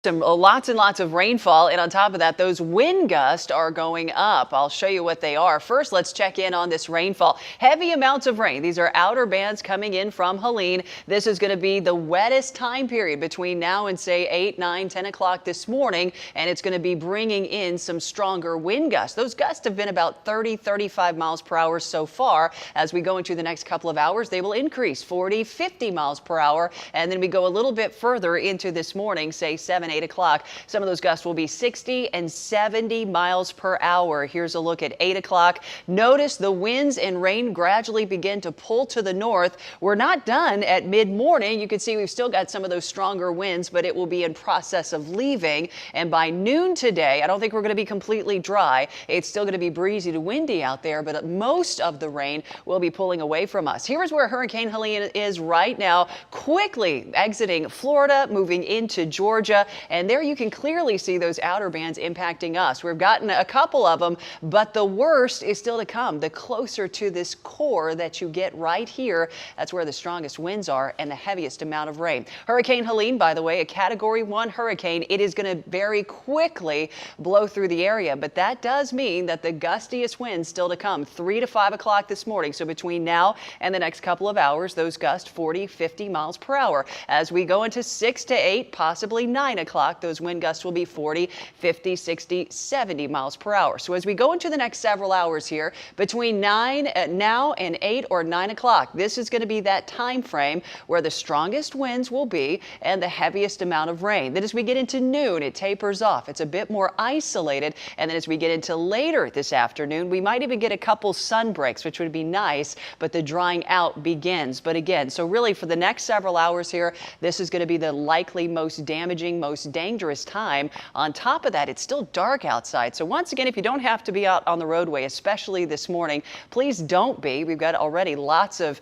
Lots and lots of rainfall, and on top of that, those wind gusts are going up. I'll show you what they are. First, let's check in on this rainfall. Heavy amounts of rain. These are outer bands coming in from Helene. This is going to be the wettest time period between now and say 8, 9, 10 o'clock this morning, and it's going to be bringing in some stronger wind gusts. Those gusts have been about 30, 35 miles per hour so far. As we go into the next couple of hours, they will increase 40, 50 miles per hour, and then we go a little bit further into this morning, say 7, 8 o'clock. Some of those gusts will be 60 and 70 miles per hour. Here's a look at 8 o'clock. Notice the winds and rain gradually begin to pull to the north. We're not done at mid-morning. You can see we've still got some of those stronger winds, but it will be in process of leaving. And by noon today, I don't think we're going to be completely dry. It's still going to be breezy to windy out there, but most of the rain will be pulling away from us. Here's where Hurricane Helene is right now, quickly exiting Florida, moving into Georgia. And there you can clearly see those outer bands impacting us. We've gotten a couple of them, but the worst is still to come. The closer to this core that you get right here, that's where the strongest winds are and the heaviest amount of rain. Hurricane Helene, by the way, a Category 1 hurricane. It is going to very quickly blow through the area, but that does mean that the gustiest winds still to come 3 to 5 o'clock this morning. So between now and the next couple of hours, those gusts 40, 50 miles per hour. As we go into 6 to 8, possibly 9 o'clock, those wind gusts will be 40, 50, 60, 70 miles per hour. So as we go into the next several hours here, between now and 8 or 9 o'clock, this is going to be that time frame where the strongest winds will be and the heaviest amount of rain. Then as we get into noon, it tapers off. It's a bit more isolated. And then as we get into later this afternoon, we might even get a couple sun breaks, which would be nice, but the drying out begins. But again, so really for the next several hours here, this is going to be the likely most damaging, most dangerous time. On top of that, it's still dark outside. So once again, if you don't have to be out on the roadway, especially this morning, please don't be. We've got already lots of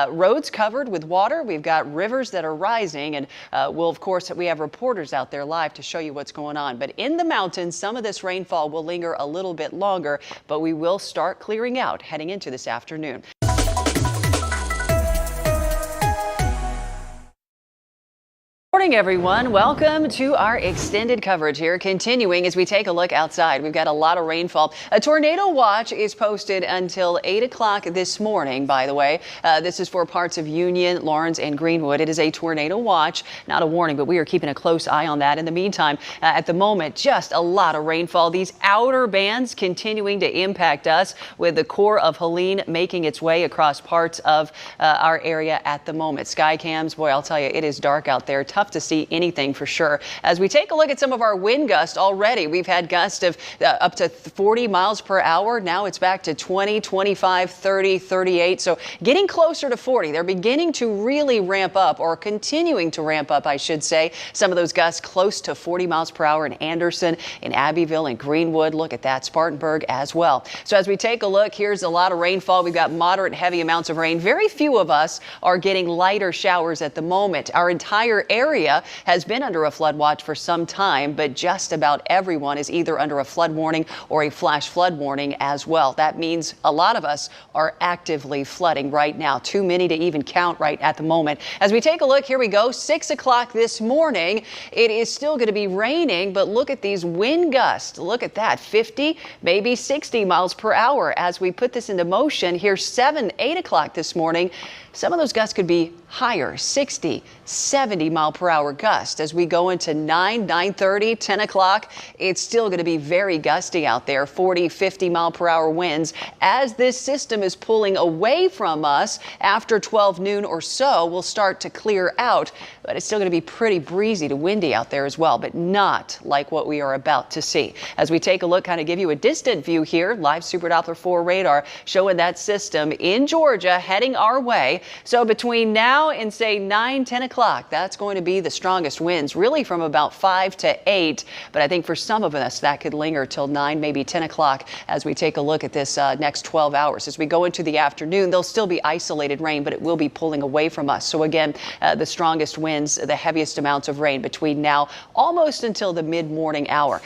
roads covered with water. We've got rivers that are rising, and of course, we have reporters out there live to show you what's going on. But in the mountains, some of this rainfall will linger a little bit longer, but we will start clearing out heading into this afternoon. Morning, everyone. Welcome to our extended coverage here. Continuing as we take a look outside, we've got a lot of rainfall. A tornado watch is posted until 8 o'clock this morning, by the way. This is for parts of Union, Lawrence, and Greenwood. It is a tornado watch, not a warning, but we are keeping a close eye on that. In the meantime, at the moment, just a lot of rainfall. These outer bands continuing to impact us, with the core of Helene making its way across parts of our area at the moment. Sky cams, boy, I'll tell you, it is dark out there. Tough to see anything for sure. As we take a look at some of our wind gusts already, we've had gusts of up to 40 miles per hour. Now it's back to 20, 25, 30, 38. So getting closer to 40. They're beginning to really ramp up, or continuing to ramp up, I should say. Some of those gusts close to 40 miles per hour in Anderson, in Abbeville, in Greenwood. Look at that, Spartanburg as well. So as we take a look, here's a lot of rainfall. We've got moderate, heavy amounts of rain. Very few of us are getting lighter showers at the moment. Our entire area has been under a flood watch for some time, but just about everyone is either under a flood warning or a flash flood warning as well. That means a lot of us are actively flooding right now. Too many to even count right at the moment. As we take a look, here we go. 6 o'clock this morning. It is still going to be raining, but look at these wind gusts. Look at that, 50, maybe 60 miles per hour. As we put this into motion here, 7, 8 o'clock this morning, some of those gusts could be higher, 60, 70 mile per hour gust. As we go into 9, 9:30, 10 o'clock, it's still going to be very gusty out there, 40, 50 mile per hour winds. As this system is pulling away from us after 12 noon or so, we'll start to clear out, but it's still going to be pretty breezy to windy out there as well, but not like what we are about to see. As we take a look, kind of give you a distant view here, live Super Doppler 4 radar showing that system in Georgia heading our way. So between now and say 9, 10 o'clock, that's going to be the strongest winds, really from about 5 to 8. But I think for some of us that could linger till 9, maybe 10 o'clock as we take a look at this next 12 hours. As we go into the afternoon, there'll still be isolated rain, but it will be pulling away from us. So again, the strongest winds, the heaviest amounts of rain between now almost until the mid-morning hour.